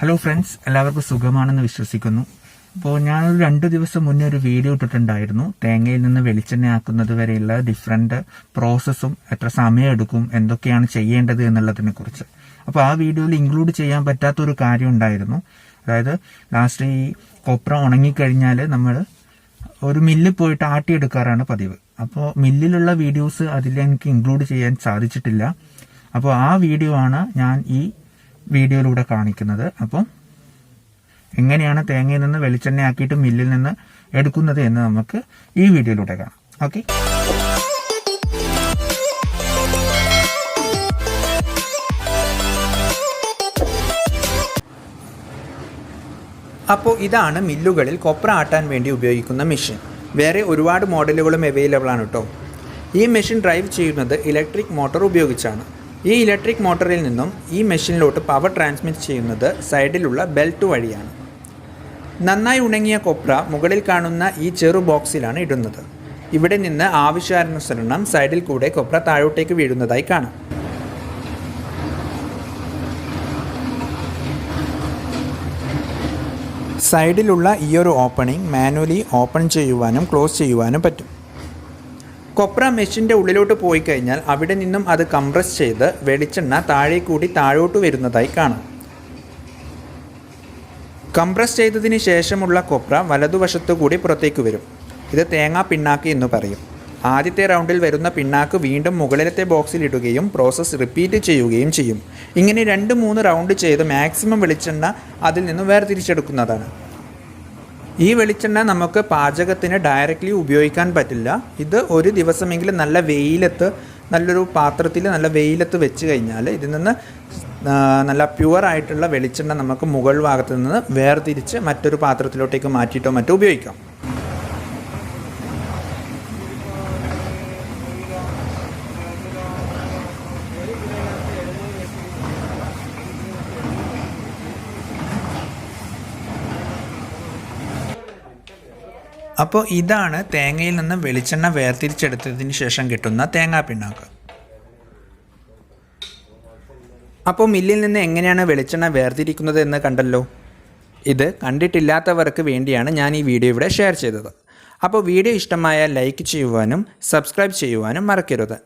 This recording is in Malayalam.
ഹലോ ഫ്രണ്ട്സ്, എല്ലാവർക്കും സുഖമാണെന്ന് വിശ്വസിക്കുന്നു. അപ്പോൾ ഞാനൊരു 2 ദിവസം മുന്നേ ഒരു വീഡിയോ ഇട്ടിട്ടുണ്ടായിരുന്നു. തേങ്ങയിൽ നിന്ന് വെളിച്ചെണ്ണയാക്കുന്നത് വരെയുള്ള ഡിഫറെൻറ്റ് പ്രോസസ്സും എത്ര സമയമെടുക്കും, എന്തൊക്കെയാണ് ചെയ്യേണ്ടത് എന്നുള്ളതിനെ കുറിച്ച്. അപ്പോൾ ആ വീഡിയോയിൽ ഇൻക്ലൂഡ് ചെയ്യാൻ പറ്റാത്തൊരു കാര്യം ഉണ്ടായിരുന്നു. അതായത് ലാസ്റ്റ് ഈ കൊപ്ര ഉണങ്ങിക്കഴിഞ്ഞാൽ നമ്മൾ ഒരു മില്ലിൽ പോയിട്ട് ആട്ടിയെടുക്കാറാണ് പതിവ്. അപ്പോൾ മില്ലിലുള്ള വീഡിയോസ് അതിൽ എനിക്ക് ഇൻക്ലൂഡ് ചെയ്യാൻ സാധിച്ചിട്ടില്ല. അപ്പോൾ ആ വീഡിയോ ആണ് ഞാൻ ഈ വീഡിയോയിലൂടെ കാണിക്കുന്നത്. അപ്പം എങ്ങനെയാണ് തേങ്ങയിൽ നിന്ന് വെളിച്ചെണ്ണയാക്കിയിട്ട് മില്ലിൽ നിന്ന് എടുക്കുന്നത് എന്ന് നമുക്ക് ഈ വീഡിയോയിലൂടെ കാണാം. ഓക്കെ, അപ്പോൾ ഇതാണ് മില്ലുകളിൽ കൊപ്ര ആട്ടാൻ വേണ്ടി ഉപയോഗിക്കുന്ന മെഷീൻ. വേറെ ഒരുപാട് മോഡലുകളും അവൈലബിൾ ആണ് കേട്ടോ. ഈ മെഷീൻ ഡ്രൈവ് ചെയ്യുന്നത് ഇലക്ട്രിക് മോട്ടോർ ഉപയോഗിച്ചാണ്. ഈ ഇലക്ട്രിക് മോട്ടറിൽ നിന്നും ഈ മെഷീനിലോട്ട് പവർ ട്രാൻസ്മിറ്റ് ചെയ്യുന്നത് സൈഡിലുള്ള ബെൽറ്റ് വഴിയാണ്. നന്നായി ഉണങ്ങിയ കൊപ്ര മുകളിൽ കാണുന്ന ഈ ചെറു ബോക്സിലാണ് ഇടുന്നത്. ഇവിടെ നിന്ന് ആവശ്യാനുസരണം സൈഡിൽ കൂടെ കൊപ്ര താഴോട്ടേക്ക് വീഴുന്നതായി കാണാം. സൈഡിലുള്ള ഈയൊരു ഓപ്പണിംഗ് മാനുവലി ഓപ്പൺ ചെയ്യുവാനും ക്ലോസ് ചെയ്യുവാനും പറ്റും. കൊപ്ര മെഷീൻ്റെ ഉള്ളിലോട്ട് പോയി കഴിഞ്ഞാൽ അവിടെ നിന്നും അത് കംപ്രസ് ചെയ്ത് വെളിച്ചെണ്ണ താഴെ കൂടി താഴോട്ട് വരുന്നതായി കാണാം. കംപ്രസ് ചെയ്തതിന് ശേഷമുള്ള കൊപ്ര വലതുവശത്തു കൂടി പുറത്തേക്ക് വരും. ഇത് തേങ്ങാ പിണ്ണാക്ക് എന്ന് പറയും. ആദ്യത്തെ റൗണ്ടിൽ വരുന്ന പിണ്ണാക്ക് വീണ്ടും മുകളിലത്തെ ബോക്സിൽ ഇടുകയും പ്രോസസ്സ് റിപ്പീറ്റ് ചെയ്യുകയും ചെയ്യും. ഇങ്ങനെ 2-3 റൗണ്ട് ചെയ്ത് മാക്സിമം വെളിച്ചെണ്ണ അതിൽ നിന്ന് വേർതിരിച്ചെടുക്കുന്നതാണ്. ഈ വെളിച്ചെണ്ണ നമുക്ക് പാചകത്തിന് ഡയറക്റ്റ്ലി ഉപയോഗിക്കാൻ പറ്റില്ല. ഇത് ഒരു ദിവസമെങ്കിലും നല്ല വെയിലത്ത്, നല്ലൊരു പാത്രത്തിൽ നല്ല വെയിലത്ത് വെച്ച് കഴിഞ്ഞാൽ ഇതിൽ നിന്ന് നല്ല പ്യുവറായിട്ടുള്ള വെളിച്ചെണ്ണ നമുക്ക് മുകൾ ഭാഗത്ത് നിന്ന് വേർതിരിച്ച് മറ്റൊരു പാത്രത്തിലോട്ടേക്ക് മാറ്റിയിട്ടോ മറ്റോ ഉപയോഗിക്കാം. അപ്പോൾ ഇതാണ് തേങ്ങയിൽ നിന്ന് വെളിച്ചെണ്ണ വേർതിരിച്ചെടുത്തതിന് ശേഷം കിട്ടുന്ന തേങ്ങാ പിണ്ണാക്ക്. അപ്പോൾ മില്ലിൽ നിന്ന് എങ്ങനെയാണ് വെളിച്ചെണ്ണ വേർതിരിക്കുന്നത് എന്ന് കണ്ടല്ലോ. ഇത് കണ്ടിട്ടില്ലാത്തവർക്ക് വേണ്ടിയാണ് ഞാൻ ഈ വീഡിയോ ഇവിടെ ഷെയർ ചെയ്തത്. അപ്പോൾ വീഡിയോ ഇഷ്ടമായാൽ ലൈക്ക് ചെയ്യുവാനും സബ്സ്ക്രൈബ് ചെയ്യുവാനും മറക്കരുത്.